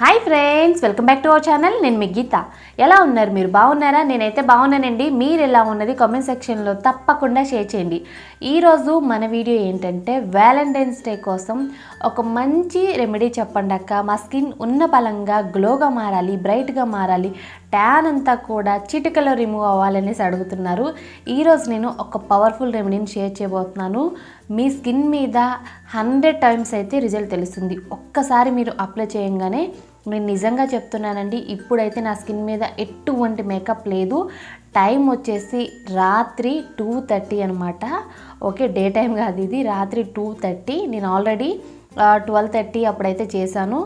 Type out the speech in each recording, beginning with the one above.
Hi friends, welcome back to our channel. నేను మీ గీత. ఎలా ఉన్నారు? మీరు బాగున్నారా? నేనైతే బాగున్నానండి. మీరు ఎలా ఉన్నది కామెంట్ సెక్షన్లో తప్పకుండా షేర్ చేయండి. ఈరోజు మన వీడియో ఏంటంటే వ్యాలంటైన్స్ డే కోసం ఒక మంచి రెమెడీ చెప్పండి అక్క. మా స్కిన్ ఉన్న పలంగా గ్లోగా మారాలి, బ్రైట్గా మారాలి, ట్యాన్ అంతా కూడా చిటికలో రిమూవ్ అవ్వాలనేసి అడుగుతున్నారు. ఈరోజు నేను ఒక పవర్ఫుల్ రెమెడీని షేర్ చేయబోతున్నాను. మీ స్కిన్ మీద 100 టైమ్స్ అయితే రిజల్ట్ తెలుస్తుంది. ఒక్కసారి మీరు అప్లై చేయంగానే, నేను నిజంగా చెప్తున్నానండి, ఇప్పుడైతే నా స్కిన్ మీద ఎటువంటి మేకప్ లేదు. టైం వచ్చేసి రాత్రి 2:30 అనమాట. ఓకే, డే టైం కాదు ఇది, రాత్రి 2:30. నేను ఆల్రెడీ 12:30 అప్పుడైతే చేశాను.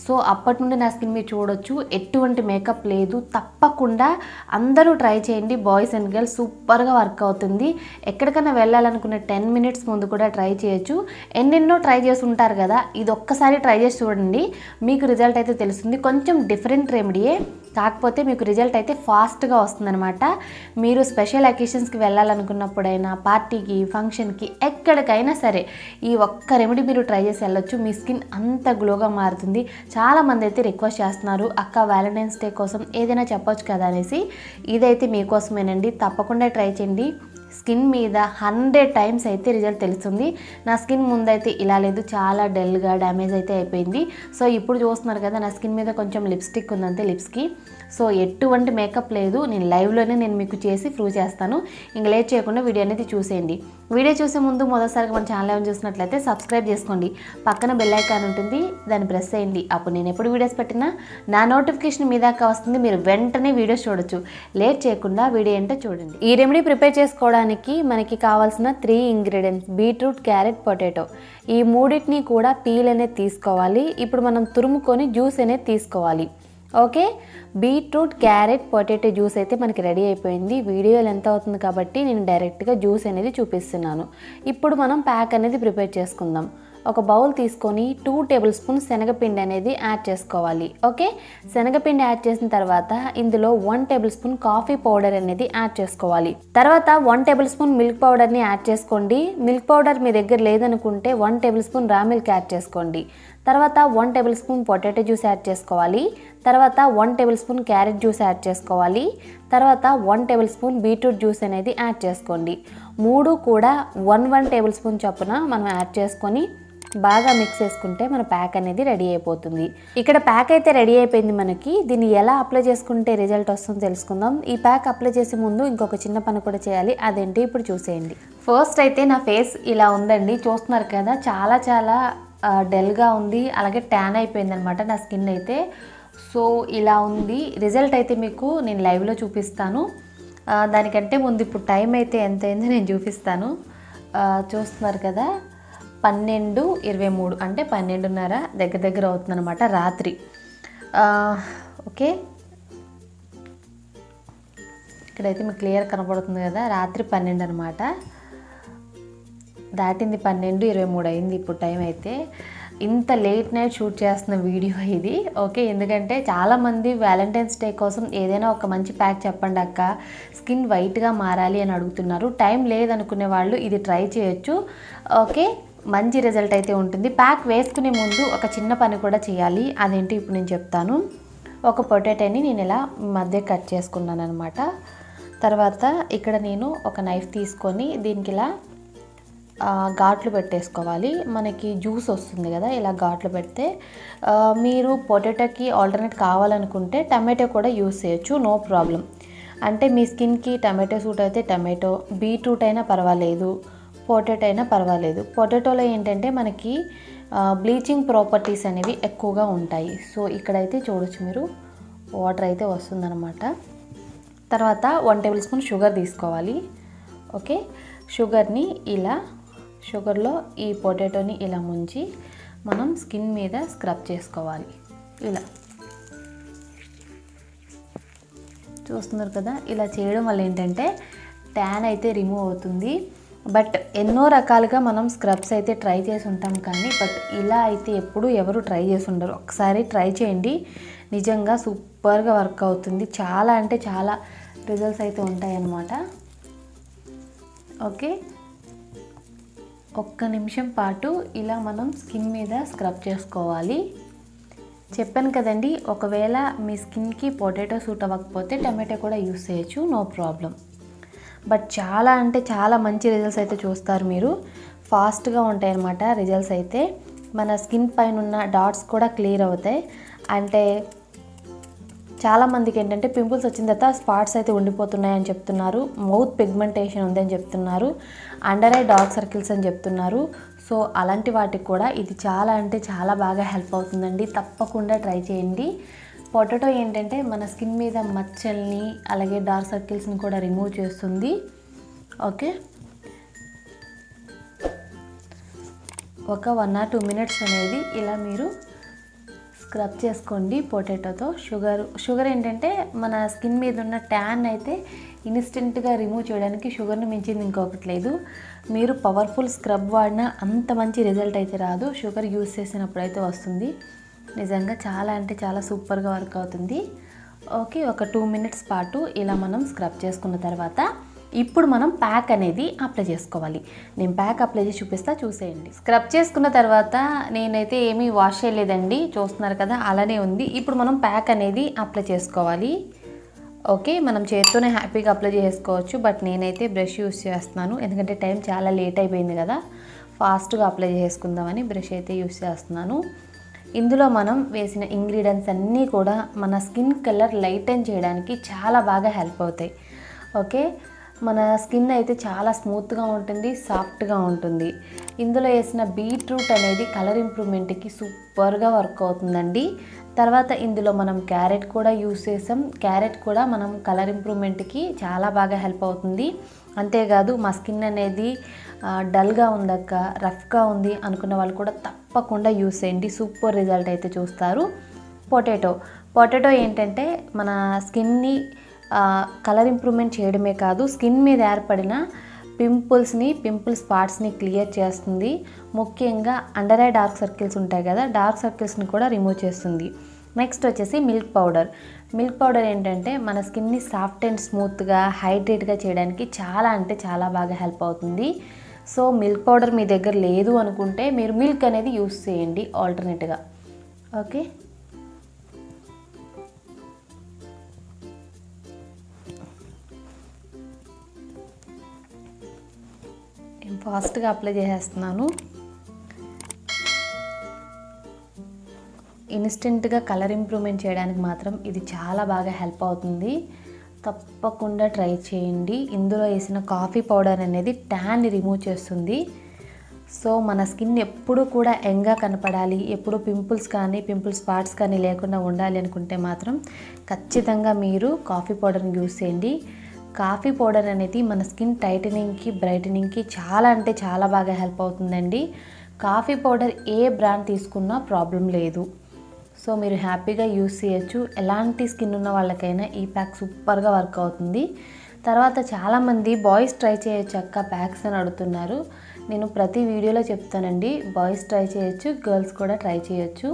సో అప్పటి నుండి నా స్కిన్ మీరు చూడొచ్చు, ఎటువంటి మేకప్ లేదు. తప్పకుండా అందరూ ట్రై చేయండి, బాయ్స్ అండ్ గర్ల్స్. సూపర్గా వర్క్ అవుతుంది. ఎక్కడికైనా వెళ్ళాలనుకునే 10 మినిట్స్ ముందు కూడా ట్రై చేయొచ్చు. ఎన్నెన్నో ట్రై చేసి ఉంటారు కదా, ఇది ఒక్కసారి ట్రై చేసి చూడండి, మీకు రిజల్ట్ అయితే తెలుస్తుంది. కొంచెం డిఫరెంట్ రెమెడీయే, కాకపోతే మీకు రిజల్ట్ అయితే ఫాస్ట్గా వస్తుందన్నమాట. మీరు స్పెషల్ అకేషన్స్కి వెళ్ళాలనుకున్నప్పుడైనా, పార్టీకి, ఫంక్షన్కి, ఎక్కడికైనా సరే ఈ ఒక్క రెమెడీ మీరు ట్రై చేసి వెళ్ళొచ్చు. మీ స్కిన్ అంత గ్లోగా మారుతుంది. చాలామంది అయితే రిక్వెస్ట్ చేస్తున్నారు, అక్క వ్యాలంటైన్స్ డే కోసం ఏదైనా చెప్పొచ్చు కదా అనేసి. ఇదైతే మీకోసమేనండి, తప్పకుండా ట్రై చేయండి. స్కిన్ మీద 100 టైమ్స్ అయితే రిజల్ట్ తెలుస్తుంది. నా స్కిన్ ముందైతే ఇలా లేదు, చాలా డల్గా డ్యామేజ్ అయితే అయిపోయింది. సో ఇప్పుడు చూస్తున్నారు కదా, నా స్కిన్ మీద కొంచెం లిప్స్టిక్ ఉందంతే లిప్స్కి. సో ఎటువంటి మేకప్ లేదు. నేను లైవ్లోనే మీకు చేసి ప్రూవ్ చేస్తాను. ఇంక లేట్ చేయకుండా వీడియో అనేది చూసేయండి. వీడియో చూసే ముందు మొదటిసారిగా మన ఛానల్ ఏమైనా చూసినట్లయితే సబ్స్క్రైబ్ చేసుకోండి. పక్కన బెల్ ఐకాన్ ఉంటుంది, దాన్ని ప్రెస్ చేయండి. అప్పుడు నేను ఎప్పుడు వీడియోస్ పెట్టినా నా నోటిఫికేషన్ మీ దాకా వస్తుంది. మీరు వెంటనే వీడియోస్ చూడొచ్చు. లేట్ చేయకుండా వీడియో ఏంటో చూడండి. ఈ రెమెడీ ప్రిపేర్ చేసుకోవడానికి మనకి కావాల్సిన 3 ఇంగ్రీడియంట్స్: బీట్రూట్, క్యారెట్, పొటాటో. ఈ మూడింటిని కూడా పీల్ అనేది తీసుకోవాలి. ఇప్పుడు మనం తురుముకొని జ్యూస్ అనేది తీసుకోవాలి. Okay, beetroot, carrot, potato juice అయితే మనకి రెడీ అయిపోయింది. వీడియోలు ఎంత అవుతుంది కాబట్టి నేను డైరెక్ట్గా జ్యూస్ అనేది చూపిస్తున్నాను. ఇప్పుడు మనం ప్యాక్ అనేది ప్రిపేర్ చేసుకుందాం. ఒక బౌల్ తీసుకొని 2 టేబుల్ స్పూన్ శనగపిండి అనేది యాడ్ చేసుకోవాలి. ఓకే, శనగపిండి యాడ్ చేసిన తర్వాత ఇందులో 1 టేబుల్ స్పూన్ కాఫీ పౌడర్ అనేది యాడ్ చేసుకోవాలి. తర్వాత 1 టేబుల్ స్పూన్ మిల్క్ పౌడర్ని యాడ్ చేసుకోండి. మిల్క్ పౌడర్ మీ దగ్గర లేదనుకుంటే 1 టేబుల్ స్పూన్ రా మిల్క్ యాడ్ చేసుకోండి. తర్వాత 1 table spoon potato juice add చేసుకోవాలి. తర్వాత 1 table spoon carrot juice add చేసుకోవాలి. తర్వాత 1 టేబుల్ స్పూన్ బీట్రూట్ జ్యూస్ అనేది యాడ్ చేసుకోండి. 3 కూడా 1 టేబుల్ స్పూన్ చొప్పున మనం యాడ్ చేసుకొని బాగా మిక్స్ చేసుకుంటే మన ప్యాక్ అనేది రెడీ అయిపోతుంది. ఇక్కడ ప్యాక్ అయితే రెడీ అయిపోయింది మనకి. దీన్ని ఎలా అప్లై చేసుకుంటే రిజల్ట్ వస్తుందో తెలుసుకుందాం. ఈ ప్యాక్ అప్లై చేసే ముందు ఇంకొక చిన్న పని కూడా చేయాలి, అదేంటి ఇప్పుడు చూసేయండి. ఫస్ట్ అయితే నా ఫేస్ ఇలా ఉందండి, చూస్తున్నారు కదా, చాలా చాలా డల్గా ఉంది, అలాగే ట్యాన్ అయిపోయింది అనమాట నా స్కిన్ అయితే. సో ఇలా ఉంది. రిజల్ట్ అయితే మీకు నేను లైవ్లో చూపిస్తాను. దానికంటే ముందు ఇప్పుడు టైం అయితే ఎంత అయిందో నేను చూపిస్తాను. చూస్తున్నారు కదా, 12:23 అంటే 12:30 దగ్గర అవుతుంది అనమాట రాత్రి. ఓకే, ఇక్కడైతే మీకు క్లియర్ కనపడుతుంది కదా, రాత్రి 12 అనమాట. దాటింది, 12:23 అయింది ఇప్పుడు టైం అయితే. ఇంత లేట్ నైట్ షూట్ చేస్తున్న వీడియో ఇది. ఓకే, ఎందుకంటే చాలామంది వ్యాలంటైన్స్ డే కోసం ఏదైనా ఒక మంచి ప్యాక్ చెప్పండి అక్క, స్కిన్ వైట్గా మారాలి అని అడుగుతున్నారు. టైం లేదనుకునే వాళ్ళు ఇది ట్రై చేయొచ్చు. ఓకే, మంచి రిజల్ట్ అయితే ఉంటుంది. ప్యాక్ వేసుకునే ముందు ఒక చిన్న పని కూడా చేయాలి, అదేంటి ఇప్పుడు నేను చెప్తాను. ఒక పొటాటోని నేను ఇలా మధ్య కట్ చేసుకున్నాను అనమాట. తర్వాత ఇక్కడ నేను ఒక నైఫ్ తీసుకొని దీనికి ఇలా ఘాట్లు పెట్టేసుకోవాలి. మనకి జ్యూస్ వస్తుంది కదా, ఇలా ఘాట్లు పెడితే మీరు పొటాటోకి ఆల్టర్నేట్ కావాలనుకుంటే టమాటో కూడా యూస్ చేయొచ్చు, నో ప్రాబ్లం. అంటే మీ స్కిన్కి టమాటో సూట్ అయితే టమాటో, బీట్రూట్ అయినా పర్వాలేదు, పొటాటో అయినా పర్వాలేదు. పొటాటోలో ఏంటంటే మనకి బ్లీచింగ్ ప్రాపర్టీస్ అనేవి ఎక్కువగా ఉంటాయి. సో ఇక్కడైతే చూడొచ్చు మీరు, వాటర్ అయితే వస్తుందన్నమాట. తర్వాత 1 టేబుల్ స్పూన్ షుగర్ తీసుకోవాలి. ఓకే, షుగర్ని ఇలా, షుగర్లో ఈ పొటాటోని ఇలా ముంచి మనం స్కిన్ మీద స్క్రబ్ చేసుకోవాలి. ఇలా చూస్తున్నారు కదా, ఇలా చేయడం వల్ల ఏంటంటే ట్యాన్ అయితే రిమూవ్ అవుతుంది. బట్ ఎన్నో రకాలుగా మనం స్క్రబ్స్ అయితే ట్రై చేసి ఉంటాం కానీ, బట్ ఇలా అయితే ఎప్పుడు ఎవరు ట్రై చేసి ఉండరు. ఒకసారి ట్రై చేయండి, నిజంగా సూపర్గా వర్క్ అవుతుంది. చాలా అంటే చాలా రిజల్ట్స్ అయితే ఉంటాయి అన్నమాట. ఓకే, 1 నిమిషం పాటు ఇలా మనం స్కిన్ మీద స్క్రబ్ చేసుకోవాలి. చెప్పాను కదండి, ఒకవేళ మీ స్కిన్కి పొటాటో సూట్ అవ్వకపోతే టమాటో కూడా యూస్ చేయొచ్చు, నో ప్రాబ్లం. బట్ చాలా అంటే చాలా మంచి రిజల్ట్స్ అయితే చూస్తారు మీరు. ఫాస్ట్గా ఉంటాయి అన్నమాట రిజల్ట్స్ అయితే. మన స్కిన్ పైన ఉన్న డాట్స్ కూడా క్లియర్ అవుతాయి. అంటే చాలామందికి ఏంటంటే పింపుల్స్ వచ్చిన తర్వాత స్పాట్స్ అయితే ఉండిపోతున్నాయని చెప్తున్నారు, మౌత్ పిగ్మెంటేషన్ ఉందని చెప్తున్నారు, అండర్ ఐ డార్క్ సర్కిల్స్ అని చెప్తున్నారు. సో అలాంటి వాటికి కూడా ఇది చాలా అంటే చాలా బాగా హెల్ప్ అవుతుందండి. తప్పకుండా ట్రై చేయండి. పొటాటో ఏంటంటే మన స్కిన్ మీద మచ్చల్ని అలాగే డార్క్ సర్కిల్స్ని కూడా రిమూవ్ చేస్తుంది. ఓకే, ఒక 1 or 2 minutes అనేది ఇలా మీరు స్క్రబ్ చేసుకోండి పొటాటోతో. షుగర్ ఏంటంటే మన స్కిన్ మీద ఉన్న ట్యాన్ అయితే ఇన్స్టెంట్గా రిమూవ్ చేయడానికి షుగర్ని మించింది ఇంకొకటి లేదు. మీరు పవర్ఫుల్ స్క్రబ్ వాడినా అంత మంచి రిజల్ట్ అయితే రాదు, షుగర్ యూస్ చేసినప్పుడు అయితే వస్తుంది. నిజంగా చాలా అంటే చాలా సూపర్గా వర్క్ అవుతుంది. ఓకే, ఒక 2 minutes పాటు ఇలా మనం స్క్రబ్ చేసుకున్న తర్వాత ఇప్పుడు మనం ప్యాక్ అనేది అప్లై చేసుకోవాలి. నేను ప్యాక్ అప్లై చేసి చూపిస్తా, చూసేయండి. స్క్రబ్ చేసుకున్న తర్వాత నేనైతే ఏమీ వాష్ చేయలేదండి, చూస్తున్నారు కదా అలానే ఉంది. ఇప్పుడు మనం ప్యాక్ అనేది అప్లై చేసుకోవాలి. ఓకే, మనం చేత్తోనే హ్యాపీగా అప్లై చేసుకోవచ్చు, బట్ నేనైతే బ్రష్ యూస్ చేస్తున్నాను ఎందుకంటే టైం చాలా లేట్ అయిపోయింది కదా, ఫాస్ట్గా అప్లై చేసుకుందామని బ్రష్ అయితే యూస్ చేస్తున్నాను. ఇందులో మనం వేసిన ఇంగ్రీడియంట్స్ అన్నీ కూడా మన స్కిన్ కలర్ లైటన్ చేయడానికి చాలా బాగా హెల్ప్ అవుతాయి. ఓకే, మన స్కిన్ అయితే చాలా స్మూత్గా ఉంటుంది, సాఫ్ట్గా ఉంటుంది. ఇందులో వేసిన బీట్రూట్ అనేది కలర్ ఇంప్రూవ్మెంట్కి సూపర్గా వర్క్ అవుతుందండి. తర్వాత ఇందులో మనం క్యారెట్ కూడా యూస్ చేసాం, క్యారెట్ కూడా మనం కలర్ ఇంప్రూవ్మెంట్కి చాలా బాగా హెల్ప్ అవుతుంది. అంతేకాదు మా స్కిన్ అనేది డల్గా ఉందక్క, రఫ్గా ఉంది అనుకున్న వాళ్ళు కూడా తప్పకుండా యూస్ చేయండి, సూపర్ రిజల్ట్ అయితే చూస్తారు. పొటాటో ఏంటంటే మన స్కిన్ని కలర్ ఇంప్రూవ్మెంట్ చేయడమే కాదు, స్కిన్ మీద ఏర్పడిన పింపుల్ స్పాట్స్ని క్లియర్ చేస్తుంది. ముఖ్యంగా అండర్ ఐ డార్క్ సర్కిల్స్ ఉంటాయి కదా, డార్క్ సర్కిల్స్ని కూడా రిమూవ్ చేస్తుంది. నెక్స్ట్ వచ్చేసి మిల్క్ పౌడర్ ఏంటంటే మన స్కిన్ని సాఫ్ట్ అండ్ స్మూత్గా హైడ్రేట్గా చేయడానికి చాలా అంటే చాలా బాగా హెల్ప్ అవుతుంది. సో మిల్క్ పౌడర్ మీ దగ్గర లేదు అనుకుంటే మీరు మిల్క్ అనేది యూస్ చేయండి ఆల్టర్నేట్గా. ఓకే, నేను ఫాస్ట్గా అప్లై చేసేస్తున్నాను. ఇన్స్టెంట్గా కలర్ ఇంప్రూవ్మెంట్ చేయడానికి మాత్రం ఇది చాలా బాగా హెల్ప్ అవుతుంది, తప్పకుండా ట్రై చేయండి. ఇందులో వేసిన కాఫీ పౌడర్ అనేది ట్యాన్ని రిమూవ్ చేస్తుంది. సో మన స్కిన్ ఎప్పుడు కూడా యంగ్గా కనపడాలి, ఎప్పుడు పింపుల్ స్పాట్స్ కానీ లేకుండా ఉండాలి అనుకుంటే మాత్రం ఖచ్చితంగా మీరు కాఫీ పౌడర్ని యూస్ చేయండి. కాఫీ పౌడర్ అనేది మన స్కిన్ టైటనింగ్కి బ్రైటనింగ్కి చాలా అంటే చాలా బాగా హెల్ప్ అవుతుందండి. కాఫీ పౌడర్ ఏ బ్రాండ్ తీసుకున్నా ప్రాబ్లం లేదు, సో మీరు హ్యాపీగా యూస్ చేయొచ్చు. ఎలాంటి స్కిన్ ఉన్న వాళ్ళకైనా ఈ ప్యాక్ సూపర్గా వర్క్ అవుతుంది. తర్వాత చాలామంది బాయ్స్ ట్రై చేయొచ్చు అక్క ప్యాక్స్ అని అడుగుతున్నారు. నేను ప్రతి వీడియోలో చెప్తానండి, బాయ్స్ ట్రై చేయొచ్చు, గర్ల్స్ కూడా ట్రై చేయొచ్చు.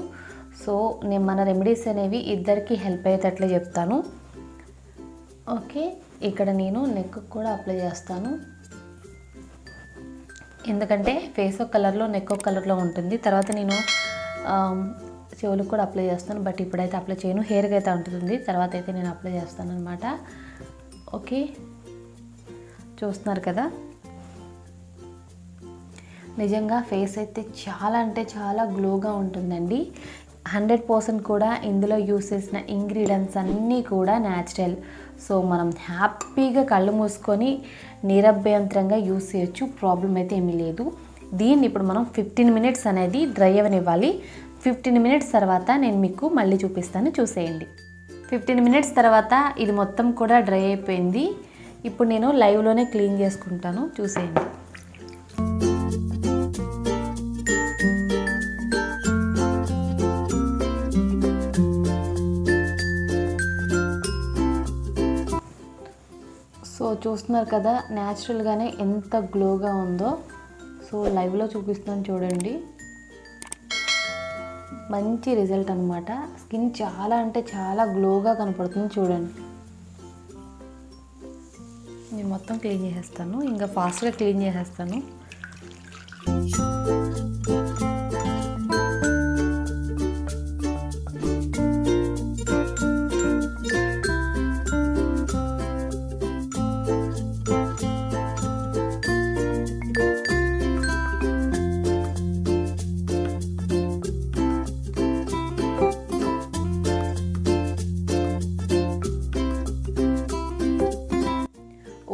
సో నేను మన రెమెడీస్ అనేవి ఇద్దరికి హెల్ప్ అయ్యేటట్లే చెప్తాను. ఓకే, ఇక్కడ నేను నెక్ కూడా అప్లై చేస్తాను, ఎందుకంటే ఫేస్ ఒక కలర్లో నెక్ ఒక కలర్లో ఉంటుంది. తర్వాత నేను చెవులకు కూడా అప్లై చేస్తాను, బట్ ఇప్పుడైతే అప్లై చేయను, హెయిర్కి అయితే ఉంటుంది, తర్వాత అయితే నేను అప్లై చేస్తాను అనమాట. ఓకే, చూస్తున్నారు కదా, నిజంగా ఫేస్ అయితే చాలా అంటే చాలా గ్లోగా ఉంటుందండి. 100% కూడా ఇందులో యూస్ చేసిన ఇంగ్రీడియంట్స్ అన్నీ కూడా న్యాచురల్. సో మనం హ్యాపీగా కళ్ళు మూసుకొని నిరభ్యంతరంగా యూస్ చేయొచ్చు, ప్రాబ్లం అయితే ఏమీ లేదు. దీన్ని ఇప్పుడు మనం 15 minutes అనేది డ్రై అవ్వనివ్వాలి. 15 minutes తర్వాత నేను మీకు మళ్ళీ చూపిస్తాను, చూసేయండి. 15 minutes తర్వాత ఇది మొత్తం కూడా డ్రై అయిపోయింది. ఇప్పుడు నేను లైవ్లోనే క్లీన్ చేసుకుంటాను, చూసేయండి. సో చూస్తున్నారు కదా న్యాచురల్గానే ఎంత గ్లోగా ఉందో. సో లైవ్లో చూపిస్తాను చూడండి, మంచి రిజల్ట్ అనమాట. స్కిన్ చాలా అంటే చాలా గ్లోగా కనపడుతుంది చూడండి. నేను మొత్తం క్లీన్ చేసేస్తాను, ఇంకా ఫాస్ట్గా క్లీన్ చేసేస్తాను.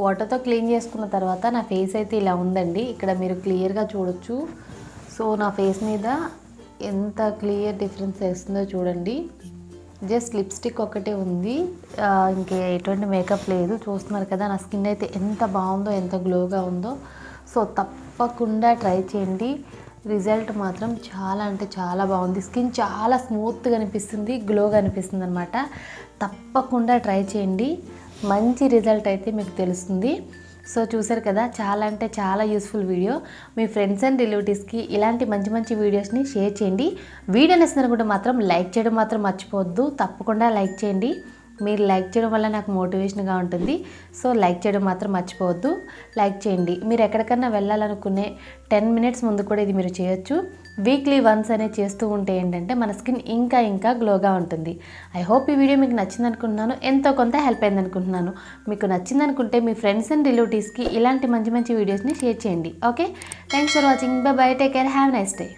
వాటర్తో క్లీన్ చేసుకున్న తర్వాత నా ఫేస్ అయితే ఇలా ఉందండి. ఇక్కడ మీరు క్లియర్గా చూడొచ్చు. సో నా ఫేస్ మీద ఎంత క్లియర్ డిఫరెన్స్ వేస్తుందో చూడండి. జస్ట్ లిప్స్టిక్ ఒకటే ఉంది, ఇంకే ఎటువంటి మేకప్ లేదు. చూస్తున్నారు కదా నా స్కిన్ అయితే ఎంత బాగుందో, ఎంత గ్లోగా ఉందో. సో తప్పకుండా ట్రై చేయండి. రిజల్ట్ మాత్రం చాలా అంటే చాలా బాగుంది. స్కిన్ చాలా స్మూత్గా అనిపిస్తుంది, గ్లోగా అనిపిస్తుంది అనమాట. తప్పకుండా ట్రై చేయండి, మంచి రిజల్ట్ అయితే మీకు తెలుస్తుంది. సో చూసారు కదా, చాలా అంటే చాలా useful video. Me friends and రిలేటివ్స్కి ఇలాంటి మంచి మంచి వీడియోస్ని షేర్ చేయండి. వీడియో నచ్చినప్పుడు మాత్రం లైక్ చేయడం మాత్రం మర్చిపోవద్దు. తప్పకుండా లైక్ చేయండి. మీరు లైక్ చేయడం వల్ల నాకు మోటివేషన్గా ఉంటుంది. సో లైక్ చేయడం మాత్రం మర్చిపోవద్దు. లైక్ చేయండి. మీరు ఎక్కడికన్నా వెళ్ళాలనుకునే 10 మినిట్స్ ముందు కూడా ఇది మీరు చేయొచ్చు. వీక్లీ వన్స్ అనేది చేస్తూ ఉంటే ఏంటంటే మన స్కిన్ ఇంకా ఇంకా గ్లోగా ఉంటుంది. ఐ హోప్ ఈ వీడియో మీకు నచ్చింది అనుకుంటున్నాను, ఎంతో కొంత హెల్ప్ అయింది అనుకుంటున్నాను. మీకు నచ్చింది అనుకుంటే మీ ఫ్రెండ్స్ అండ్ రిలేటివ్స్కి ఇలాంటి మంచి మంచి వీడియోస్ని షేర్ చేయండి. Okay, thanks for watching. By by, take care, have nice day.